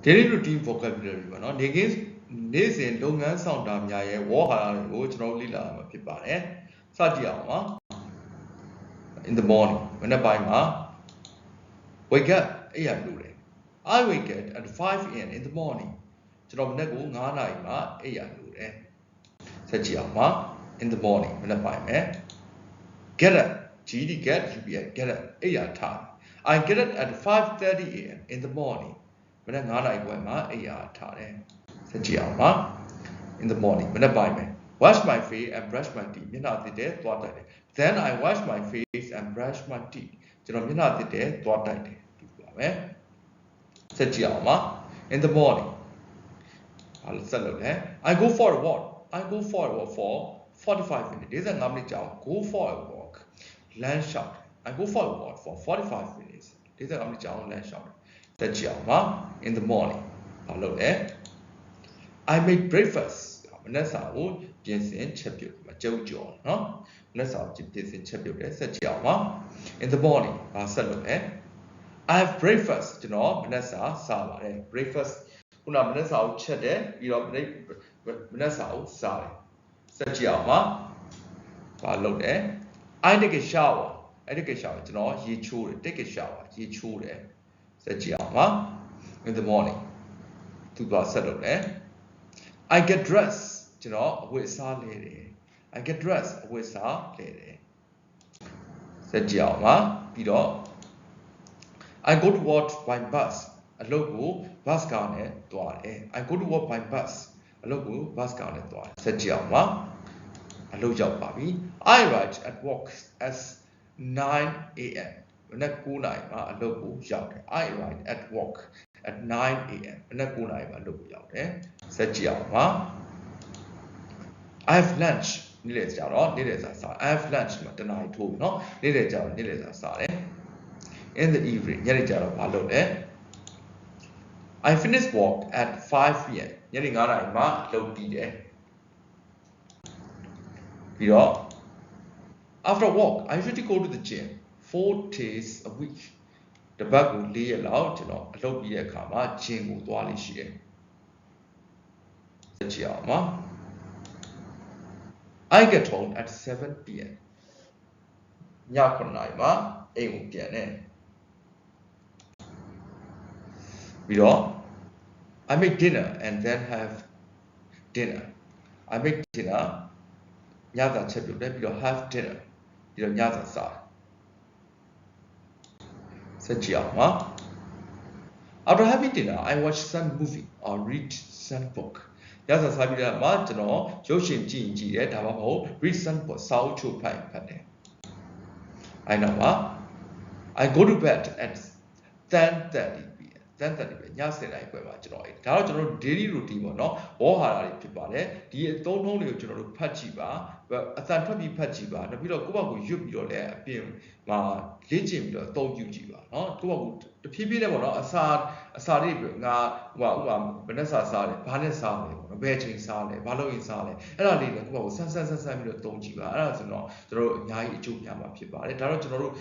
daily routine vocabulary ပေါ့နော်နေ့စဉ်လုပ်ငန်းဆောင်တာများရဲ့ဝေါ်ဟာရတွေကိုကျွန်တော်လေ့လာမှာဖြစ်ပါတယ်စကြည့်အောင်ပါ in the morning မနေ့ပိုင်းမှာ wake up အဲ့ရလို့တယ် I wake up at 5 am in the morning ကျွန်တော်မနေ့က9နာရီမှာအဲ့ရလို့တယ်ဆက်ကြည့်အောင်ပါ in the morning မနေ့ပိုင်းမှာ get up get up အဲ့ရထား I get up at 5:30 am in the morning မနေ့9နာရီခွဲမှာအဲ့ရထားတယ်ဆက်ကြည့်အောင်ပါ in the morning မနေ့ပိုင်းမှာ wash my face and brush my teeth မျက်နှာသစ်တဲ့သွားတိုက်တယ် then I wash my face and brush my teeth ကျွန်တော်မျက်နှာသစ်တဲ့သွားတိုက်တယ်ဒီပါပဲဆက်ကြည့်အောင်ပါ in the morning ဘာလို့ဆက်လုပ်လဲ I go for a walk for 45 minutes 45 မိနစ်ကြာအောင် go for a walk လမ်းလျှောက် I go for a walk for 45 minutes 45 မိနစ်ကြာအောင်လမ်းလျှောက်ဆက်ကြည့်အောင်ပါ in the morning ဘာလုပ်လဲ I make breakfast မနက်စာကိုပြင်ဆင်ချက်ပြုတ်မကြုတ်ကြော်နော်မနက်စာကိုပြင်ဆင်ချက်ပြုတ်တယ်ဆက်ကြည့်အောင်ပါ in the morning ဘာဆက်လုပ်လဲ I have breakfast ကျွန်တော်မနက်စာစားပါတယ် breakfast ခုနမနက်စာကိုချက်တယ်ပြီးတော့မနက်စာကိုစားတယ်ဆက်ကြည့်အောင်ပါဘာလုပ်လဲ I take a shower ကျွန်တော်ရေချိုးတယ် take a shower ရေချိုးတယ်ဆက်ကြည့်အောင်ပါ in the morning သူကဆက်လုပ်လဲ I get dressed ကျွန်တော်အဝတ်အစားလဲတယ် I get dressed အဝတ်အစားလဲတယ်ဆက်ကြည့်အောင်ပါပြီးတော့ I go to work by bus အလုပ်ကို bus ကားနဲ့သွားတယ် I go to work by bus အလုပ်ကို bus ကားနဲ့သွားတယ်ဆက်ကြည့်အောင်ပါအလုပ်ရောက်ပါပြီ I arrive at work at 9 am မနက်9နာရီမှာအလုပ်ကိုရောက်တယ် I arrive at work at 9 am မနက်9နာရီမှာအလုပ်ကိုရောက်တယ်ဆက်ကြည့်အောင်ပါ I have lunch နေ့လယ်ကြာတော့နေ့လယ်စာစား I have lunch မှာတနာရီထိုးเนาะနေ့လယ်ကြာတော့နေ့လယ်စာစားတယ် in the evening ညနေကြာတော့ဘာလုပ်လဲ I finish work at 5 pm ညနေ9နာရီမှာအလုပ်ပြီးတယ်ပြီးတော့ after work I usually go to the gym 4 days a week တပတ်ကို4ရက်လောက်ကျွန်တော်အလုပ်ပြီးတဲ့အခါမှာ gym ကိုသွားလိမ့်ရှိတယ်ဆက်ကြည့်အောင်ပါ I get home at 7 pm ည9နာရီမှာအိမ်ကိုပြန်တယ်ပြီးတော့ I make dinner and then have dinner I make dinner ညစာချက်ပြုတ်တယ်ပြီးတော့ have dinner ပြီးတော့ညစာစားဆက်ကြည့်အောင်ပါ After having dinner I watch some movie or read some book ညစာစားပြီးတော့မှကျွန်တော်ရုပ်ရှင်ကြည့်တယ်ဒါမှမဟုတ် read some book စာအုပ်ချုပ်ဖတ်တယ်အဲ့တော့ပါ I go to bed at 10:30 10:30ပဲည7:00နာရီခွဲမှာကျွန်တော်ဒါတော့ကျွန်တော်တို့ daily routine ပေါ့နော်ဝေါ်ဟာရတွေဖြစ်ပါတယ်ဒီအသုံးနှုန်းတွေကိုကျွန်တော်တို့ဖတ်ကြည့်ပါအသံထွက်ပြီးဖတ်ကြည့်ပါနောက်ပြီးတော့ကိုယ့်ဘက်ကိုရွတ်ပြီးတော့လည်းအပြင်မှာလေ့ကျင့်ပြီးတော့အသုံးပြုကြည့်ပါနော်ကိုယ့်ဘက်ကိုတဖြည်းဖြည်းနဲ့ပေါ့နော်အစာတွေငါဥပမာဘယ်နဲ့စားတယ်ဘာနဲ့စားလဲပေါ့နော်ဘယ်ချိန်စားလဲဘာလို့ရင်စားလဲအဲ့ဒါလေးလည်းကိုယ့်ဘက်ကိုဆန်းပြီးတော့သုံးကြည့်ပါအဲ့ဒါဆိုတော့ကျွန်တော်တို့အများကြီးအကျိုးများမှာဖြစ်ပါတယ်ဒါတော့ကျွန်တော်တို့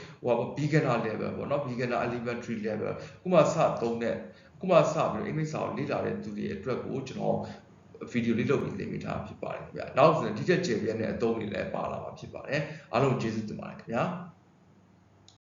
beginner level ပေါ့နော် beginner elementary level ခုမှစသုံးတဲ့ခုမှစပြီးတော့အင်္ဂလိပ်စာကိုလေ့လာတဲ့သူတွေအတွက်ကိုကျွန်တော်ဗီဒီယိုလေးလုပ်ပြီးသင်ပေးထားဖြစ်ပါတယ်ခင်ဗျာနောက်ဆိုရင်ဒီချက်ကျေပြည့်နဲ့အသုံးတွေလည်းပါလာမှာဖြစ်ပါတယ်အားလုံးကျေးဇူးတင်ပါတယ်ခင်ဗျာ